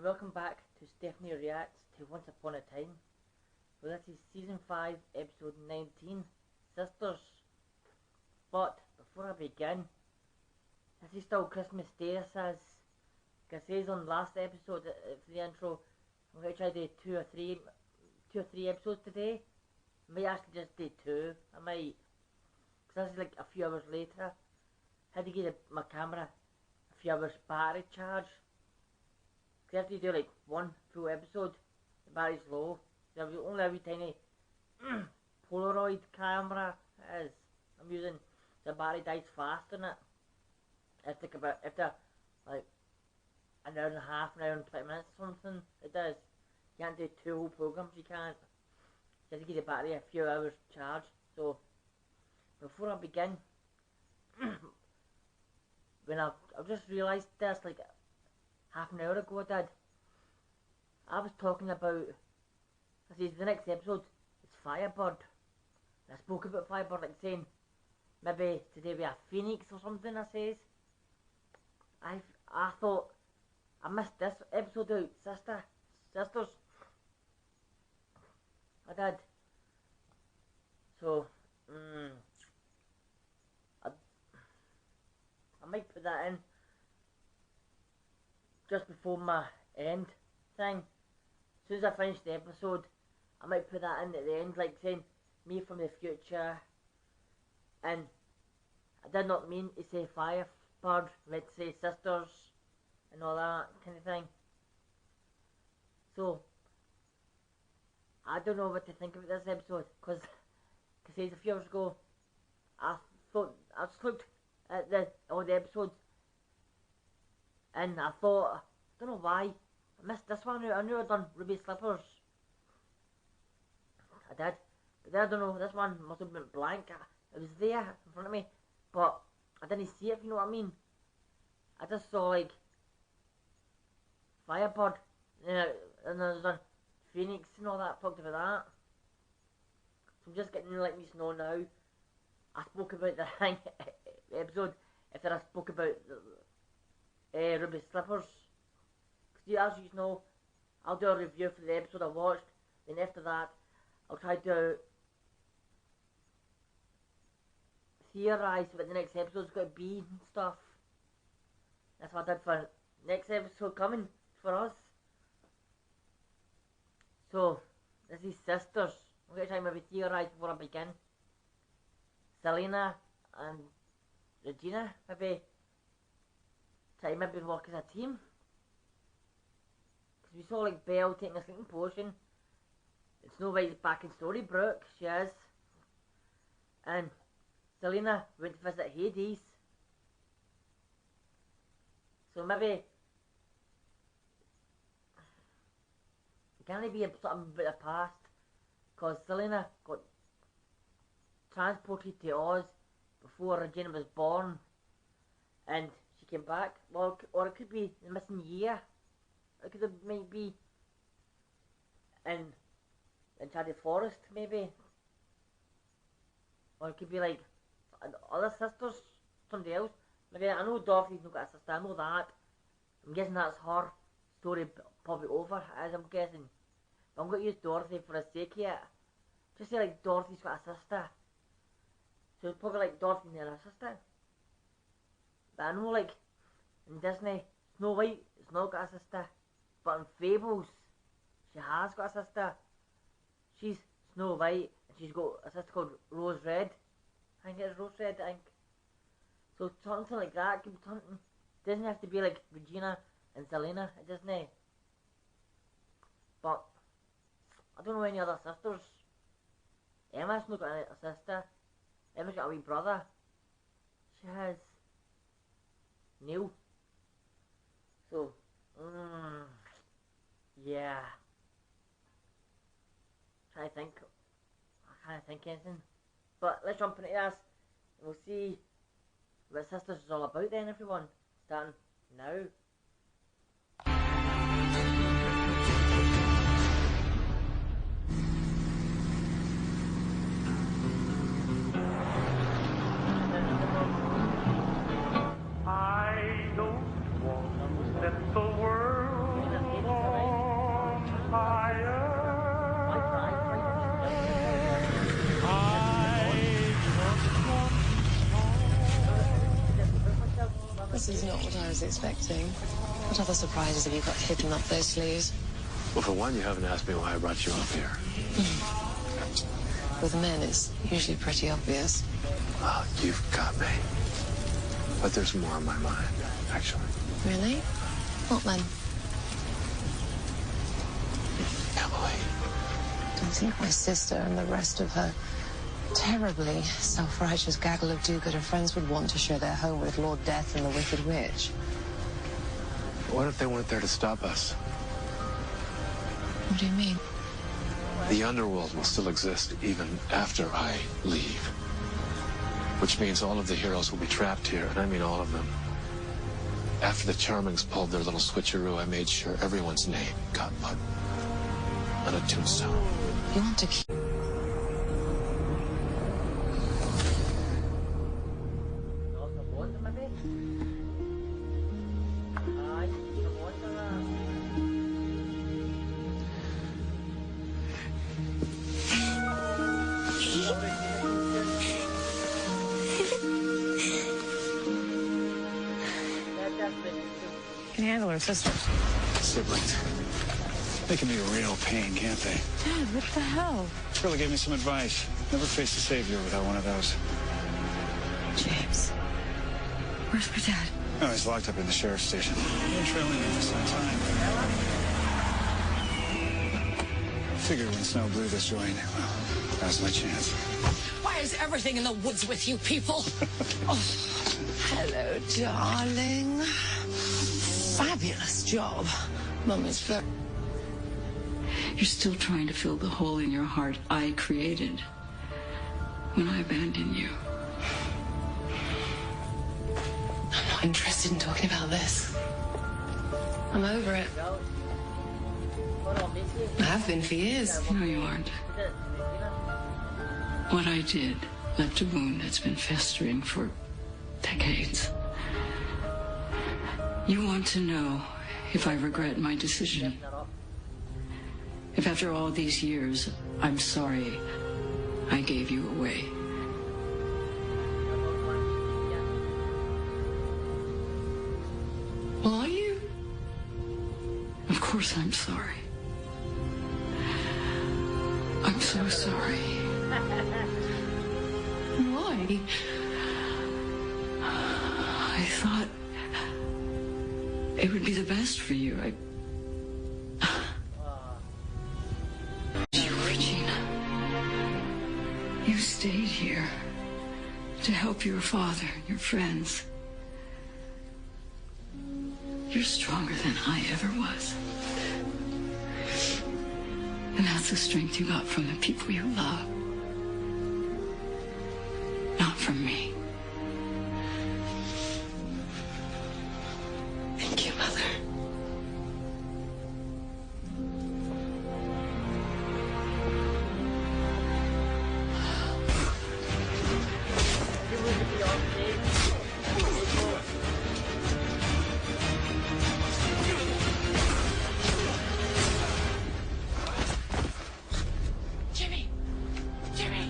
welcome back to Stephanie Reacts to Once Upon a Time. Well, this is Season 5, Episode 19, Sisters. But, before I begin, this is still Christmas Day, this is. Like I says on last episode, for the intro, I'm going to try to do two or three episodes today. I might actually just do two, I might. Because this is like a few hours later. I had to give my camera a few hours battery charge. Because after you do like one full episode, the battery's low. So I've only a wee tiny Polaroid camera is I'm using. The battery dies fast in it. It's like after like an hour and a half, an hour and 20 minutes or something, it does. You can't do two whole programs, you can't. You have to give the battery a few hours charge. So before I begin, when I just realised this like half an hour ago I was talking about, I says the next episode, it's Firebird. And I spoke about Firebird like saying, maybe today we have Phoenix or something, I says. I thought, I missed this episode out, Sisters. I did. So, I might put that in just before my end thing. As soon as I finish the episode, I might put that in at the end, like saying, me from the future. And I did not mean to say Firebird, let's say Sisters, and all that kind of thing. So, I don't know what to think about this episode, because a few hours ago, I just looked at all the episodes, and I thought, I don't know why, I missed this one. I knew I'd done Ruby Slippers. I did. But then I don't know, this one must have been blank. It was there in front of me, but I didn't see it, if you know what I mean. I just saw like Firebird, and then I was on Phoenix and all that, talked about that. So I'm just getting to let me know now. I spoke about the thing, the episode, after I spoke about Ruby Slippers. Because as you know, I'll do a review for the episode I watched, then after that, I'll try to theorise what the next episode's going to be and stuff. That's what I did for next episode coming for us. So, this is Sisters. I'm going to try maybe theorise before I begin. Selena and Regina, maybe try maybe work as a team. Because we saw like Belle taking a sleeping potion. It's Snow White's back in Storybrooke, she is. And Selena went to visit Hades. So maybe it can't be something about the past, because Selena got transported to Oz before Regina was born, and she came back. Well, or it could be the missing year. It could have maybe in Enchanted Forest, maybe. Or it could be like other sisters, somebody else. Maybe I know Dorothy's not got a sister, I know that. I'm guessing that's her story probably over, as I'm guessing. But I'm going to use Dorothy for the sake of it. Just say like Dorothy's got a sister. So it's probably like Dorothy and her sister. But I know like in Disney, Snow White has not got a sister. But in Fables, she has got a sister. She's Snow White and she's got a sister called Rose Red. I think it's Rose Red, I think. So something like that could be something. It doesn't have to be like Regina and Selena at Disney. But I don't know any other sisters. Emma's not got a sister. Emma's got a wee brother. She has Neil. So, yeah. I can't think anything. But let's jump into this. We'll see what Sisters is all about then, everyone. Starting now. I don't want to set the world This is not what I was expecting. What other surprises have you got hidden up those sleeves? Well, for one, you haven't asked me why I brought you up here. With men, it's usually pretty obvious. Well, you've got me. But there's more on my mind, actually. Really? What then? Emily. Don't think my sister and the rest of her terribly self-righteous gaggle of do-gooder friends would want to share their home with Lord Death and the Wicked Witch. What if they weren't there to stop us? What do you mean? The underworld will still exist even after I leave. Which means all of the heroes will be trapped here, and I mean all of them. After the Charmings pulled their little switcheroo, I made sure everyone's name got put on a tombstone. You want to keep... Can you handle her sisters? Siblings. They can be a real pain, can't they? Dad, what the hell? Shirley gave me some advice. Never face a savior without one of those. James. Where's my dad? Oh, he's locked up in the sheriff's station. Been trailing me for some time. Figured when Snow blew this joint, well, now's my chance. Why is everything in the woods with you people? Oh, hello, darling. Fabulous job. Mummy's very... You're still trying to fill the hole in your heart I created when I abandoned you. I'm not interested in talking about this. I'm over it. I have been for years. No, you aren't. What I did left a wound that's been festering for decades. You want to know if I regret my decision. If after all these years, I'm sorry I gave you away. Well, are you? Of course I'm sorry. I'm so sorry. Why? I thought it would be the best for you. You, Regina. You stayed here to help your father and your friends. You're stronger than I ever was. And that's the strength you got from the people you love. Not from me. Thank you, Mother. Jimmy! Jimmy!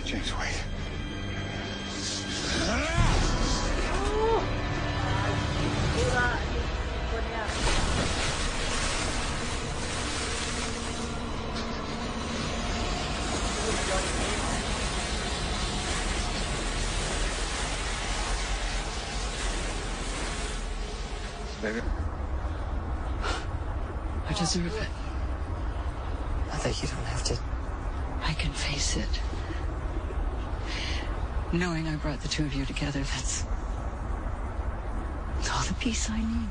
James, wait. Baby. I deserve it. Mother, you don't have to... I can face it. Knowing I brought the two of you together, that's all the peace I need.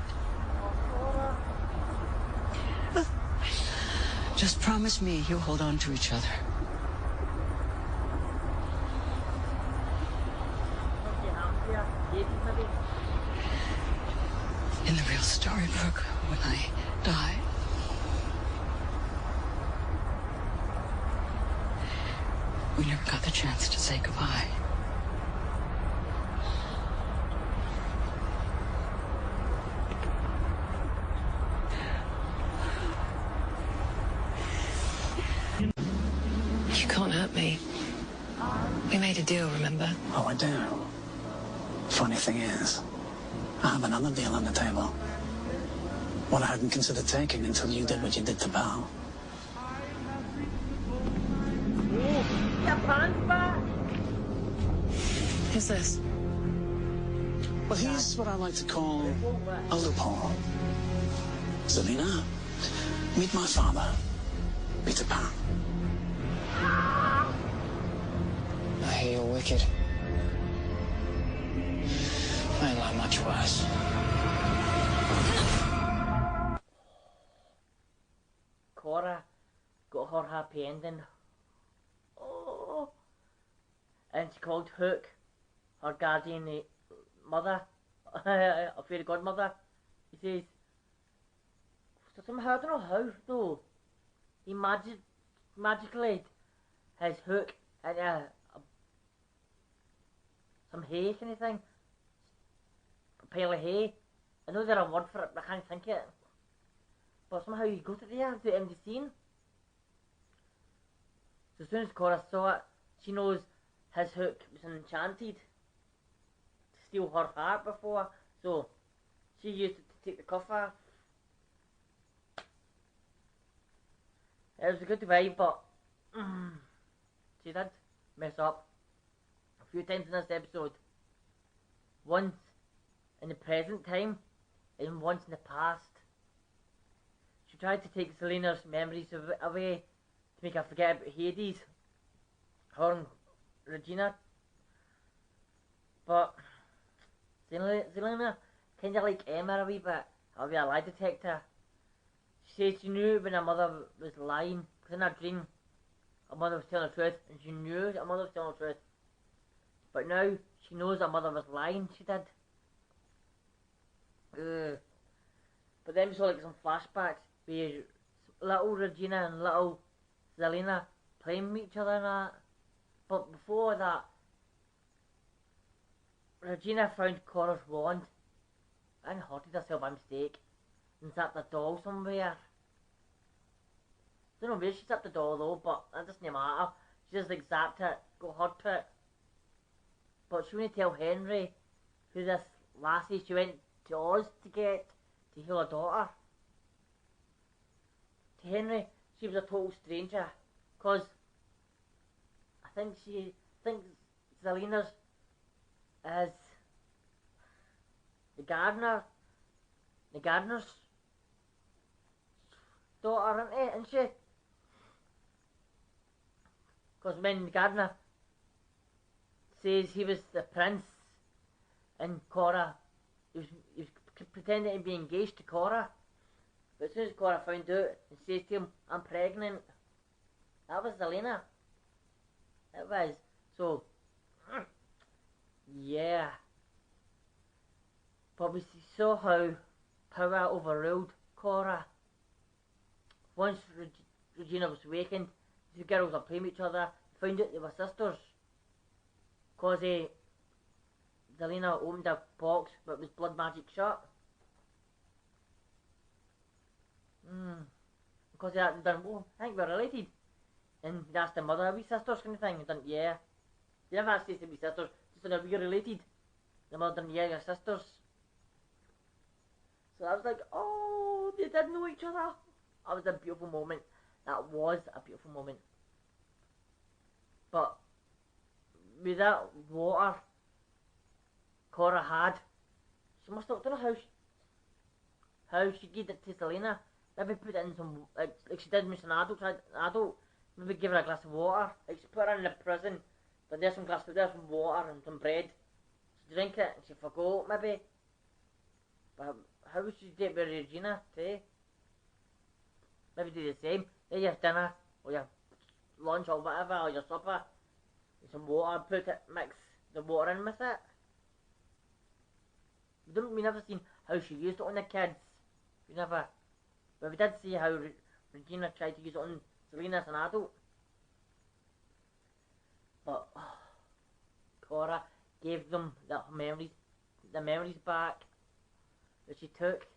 Just promise me you'll hold on to each other. In the real storybook, when I die, we never got the chance to say goodbye. You can't hurt me. We made a deal, remember? Oh, I do. Funny thing is, I have another deal on the table. One I hadn't considered taking until you did what you did to Val. Your pants back! Who's this? Well, he's what I like to call a loophole. Zelina, meet my father, Peter Pan. I hear you're wicked. I ain't like much worse. Cora got her happy ending. Oh. And she called Hook her guardian mother, a fairy godmother. He says, so somehow, I don't know how though, he magically has Hook in some hay kind of thing. A pile of hay. I know there's a word for it, but I can't think of it. But somehow he got it there to end the scene. So as soon as Cora saw it, she knows his Hook was enchanted to steal her heart before, so she used it to take the cuff off. It was a good vibe, but she did mess up a few times in this episode. Once in the present time and once in the past. She tried to take Zelina's memories away to make her forget about Hades, her and Regina. But Zelina, kind of like Emma a wee bit, a wee lie detector. She said she knew when her mother was lying, because in her dream, her mother was telling the truth, and she knew that her mother was telling the truth. But now, she knows her mother was lying, she did. But then we saw like some flashbacks where little Regina and little Zelina playing with each other and that. But before that, Regina found Cora's wand and hurted herself by mistake and zapped the doll somewhere. Don't know where she zapped the doll though, but that doesn't matter. She just like zapped it, got hurt to it. But she wouldn't tell Henry who this lassie she went to Oz to get to heal her daughter. To Henry, she was a total stranger, cause I think she thinks Zelina's is the gardener's daughter, isn't she? Cause when the gardener says he was the prince and Cora, he was pretending to be engaged to Cora. But as soon as Cora found out and says to him, I'm pregnant, that was Zelina. It was. So, yeah. But we saw how power overruled Cora. Once Regina was awakened, the girls were playing with each other, found out they were sisters. Cause Zelina opened a box, but it was blood magic shut. Because they had done, oh, I think we're related. And they asked the mother, are we sisters kind of thing? And done, yeah. They never asked us to be sisters, just said, are we related? The mother done, yeah, you're sisters. So I was like, oh, they did know each other. That was a beautiful moment. That was a beautiful moment. But with that water Cora had, she must have, I don't know how she gave it to Zelina. Maybe put it in some, like she did with an adult, maybe give her a glass of water. Like she put her in the prison, but there's some water and some bread. She drink it and she forgot maybe. But how would she do it with Regina too? Maybe do the same. There's your dinner, or your lunch or whatever, or your supper. With some water, mix the water in with it. We never seen how she used it on the kids. We never. But we did see how Regina tried to use it on Zelina as an adult. But Cora gave them the memories back that she took.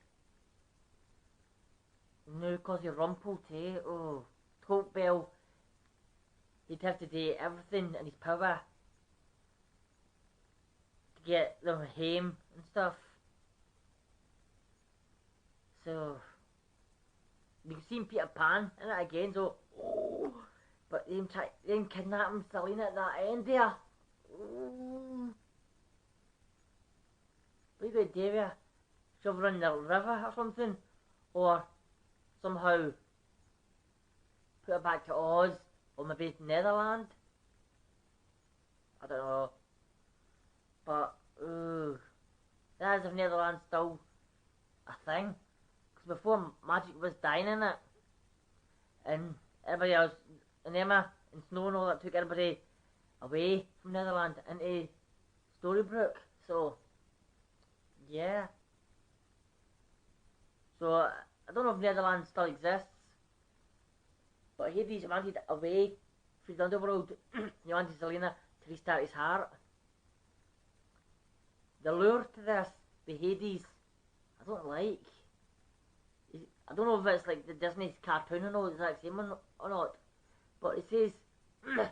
No, cause he rumpled too. Oh, Tote Bell. He'd have to do everything in his power to get them home and stuff. So you can see Peter Pan in it again, so but them kidnapping Selena at that end there. What are you going to do with her? Shove her in the river or something? Or somehow put her back to Oz, or maybe Netherlands? I don't know. But, that is if Netherlands still a thing. Because before, magic was dying in it. And everybody else, and Emma and Snow and all that took everybody away from Netherlands into Storybrooke. So, yeah. So, I don't know if Netherlands still exists. But Hades wanted away from the underworld. He wanted Selena to restart his heart. The lure to this, the Hades, I don't like. I don't know if it's like the Disney's cartoon and all, the exact same or not. But it says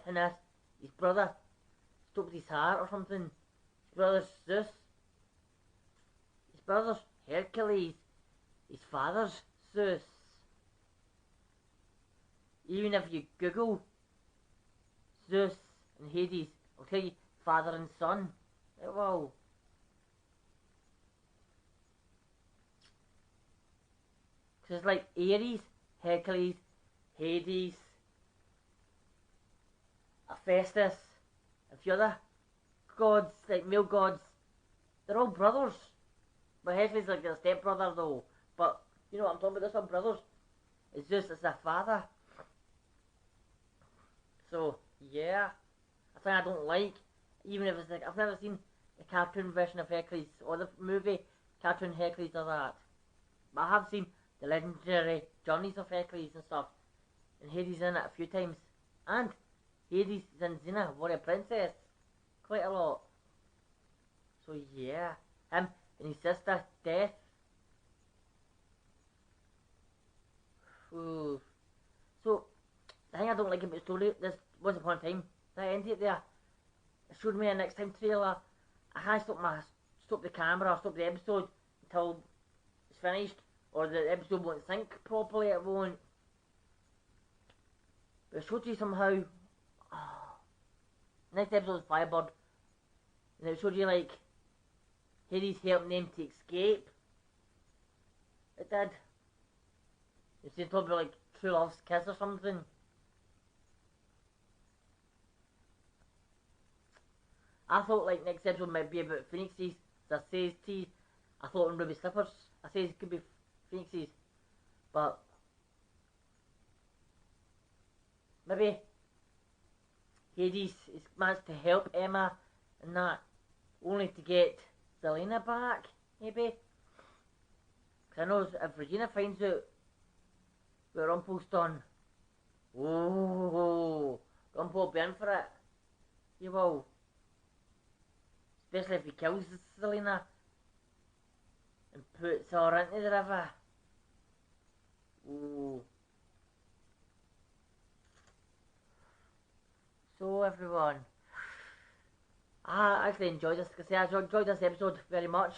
in this, his brother stopped his heart or something. His brother's Zeus. His brother's Hercules. His father's Zeus. Even if you Google Zeus and Hades, I'll tell you father and son. It will. Because it's like Ares, Hercules, Hades, Hephaestus, a few other gods, like male gods. They're all brothers. But Hercules is like their stepbrother though. But you know what I'm talking about, this one brothers. It's Zeus is their father. So, yeah, a thing I don't like, even if it's like, I've never seen the cartoon version of Hercules, or the movie cartoon Hercules or that, but I have seen the legendary journeys of Hercules and stuff, and Hades in it a few times, and Hades is in Xena, Warrior Princess, quite a lot. So yeah, him and his sister, Death. Ooh. So, the thing I don't like about the story, this Once Upon a Time, that ended there. It showed me a next time trailer. I can't stop the camera or stop the episode until it's finished, or the episode won't sync properly, it won't. But it showed you somehow, next episode is Firebird, and it showed you like, Hades helping them to escape. It did. It's just talking about like true love's kiss or something. I thought like next episode might be about Phoenixes. So I says T. I thought in Ruby Slippers. I says it could be Phoenixes. But maybe Hades is managed to help Emma and that, only to get Selena back, maybe. Because I know if Regina finds out what Rumple's done, Rumple will be in for it. He will. Especially if he kills Selena and puts her into the river. Ooh. So everyone, I actually enjoyed this. I enjoyed this episode very much.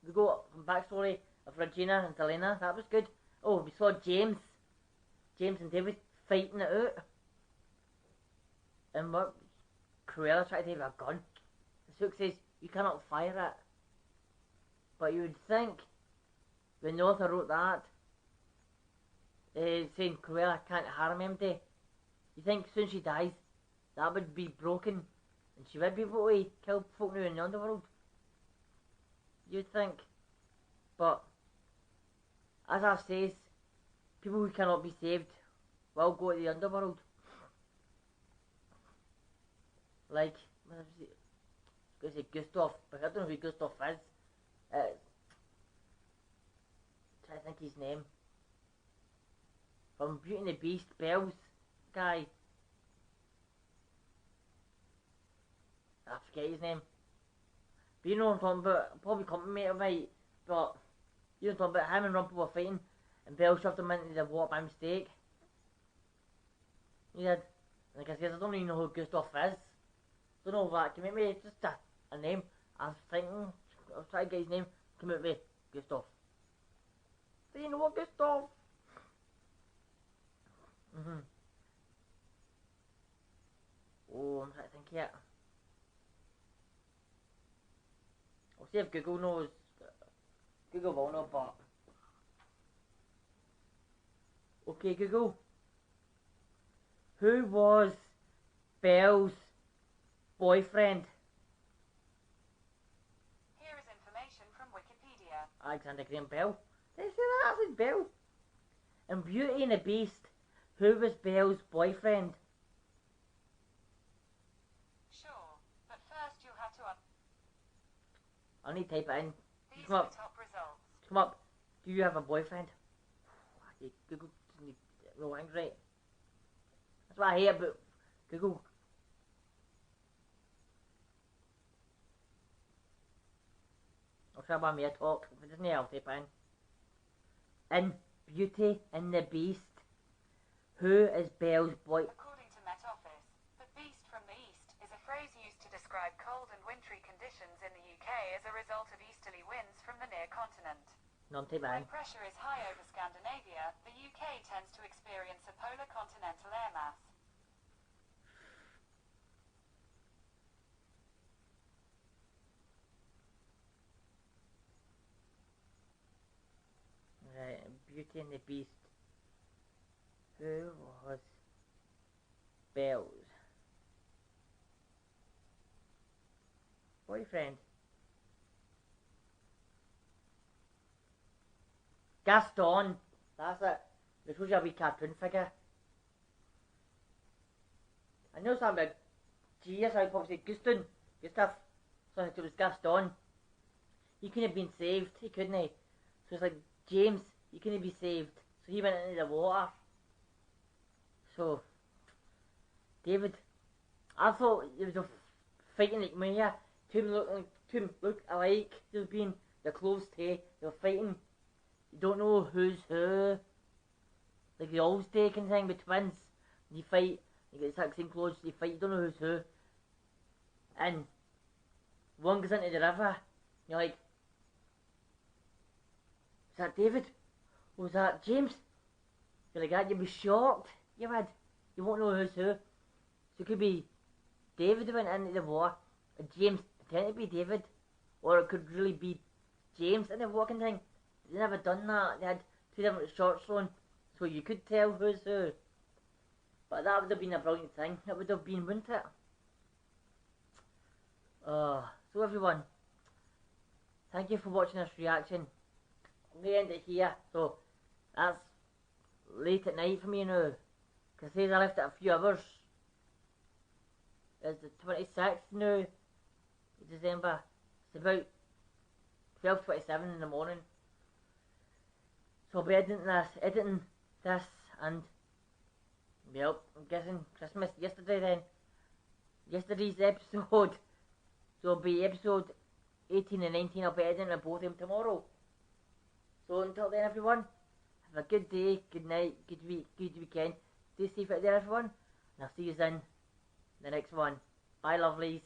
We got some backstory of Regina and Selena. That was good. Oh, we saw James and David fighting it out. And what? Cruella tried to have a gun. Sook says, you cannot fire it. But you would think, when the author wrote that, saying Cruella can't harm empty, you think as soon as she dies, that would be broken, and she would be able to kill folk now in the underworld. You'd think. But, as I've said, people who cannot be saved will go to the underworld. Like, what was it? I was going to say Gustav, but I don't know who Gustav is. Try to think his name. From Beauty and the Beast, Belle's guy. I forget his name. But you know what I'm talking about, probably compliment might, but you know what I'm talking about, him and Rumple were fighting, and Belle shoved him into the water by mistake. He did. Like I said, I don't even know who Gustav is. Don't know if that can make me just a name. I was thinking, I was trying to get his name, came out with Gustav. Do you know what Gustav? Oh, I'm trying to think yet. I'll see if Google knows. Google will know, but... Okay, Google. Who was Belle's boyfriend? Here is information from Wikipedia. Alexander Graham Bell. Did I say that? I said Bell. In Beauty and the Beast, who was Belle's boyfriend? Sure, but first you have to I need to type it in. These Come are up. the top results. Come up. Do you have a boyfriend? Google doesn't no things right. That's what I hate about Google. I'll try by me a talk. If it doesn't, I'll type it in. In Beauty and the Beast, who is Belle's boy? According to Met Office, the beast from the east is a phrase used to describe cold and wintry conditions in the UK as a result of easterly winds from the near continent. No, type it in. When pressure is high over Scandinavia, the UK tends to experience a polar continental air mass. Right, Beauty and the Beast. Who was Belle's boyfriend? Gaston. That's it. They're supposed to be a wee cartoon figure. I know something about G, that's how I probably said Gustav. So it was Gaston. He couldn't have been saved, he couldn't he? So it's like James, he couldn't be saved. So he went into the water. So David, I thought it was a fighting like Maya. Two look alike. They've been they're close to. They're fighting. You don't know who's who. Like the Allsday kind of thing with twins. You fight. You get the exact same clothes. You fight. You don't know who's who. And one goes into the river. You're like, is that David? Or was that James? You're like that. You'd be shocked. You won't know who's who. So it could be David who went into the water, and James pretended to be David, or it could really be James in the walking thing. They never done that. They had two different shorts on, so you could tell who's who. But that would have been a brilliant thing. It would have been, wouldn't it? So everyone, thank you for watching this reaction. I'm going to end it here. So that's late at night for me now. Because I left it a few hours. It's the 26th now, December. It's about 12:27 in the morning. So I'll be editing this, and well, I'm guessing Christmas yesterday then. Yesterday's episode. So it'll be episode 18 and 19. I'll be editing both of them tomorrow. So until then, everyone, have a good day, good night, good week, good weekend. Stay safe out there, everyone, and I'll see you in the next one. Bye, lovelies.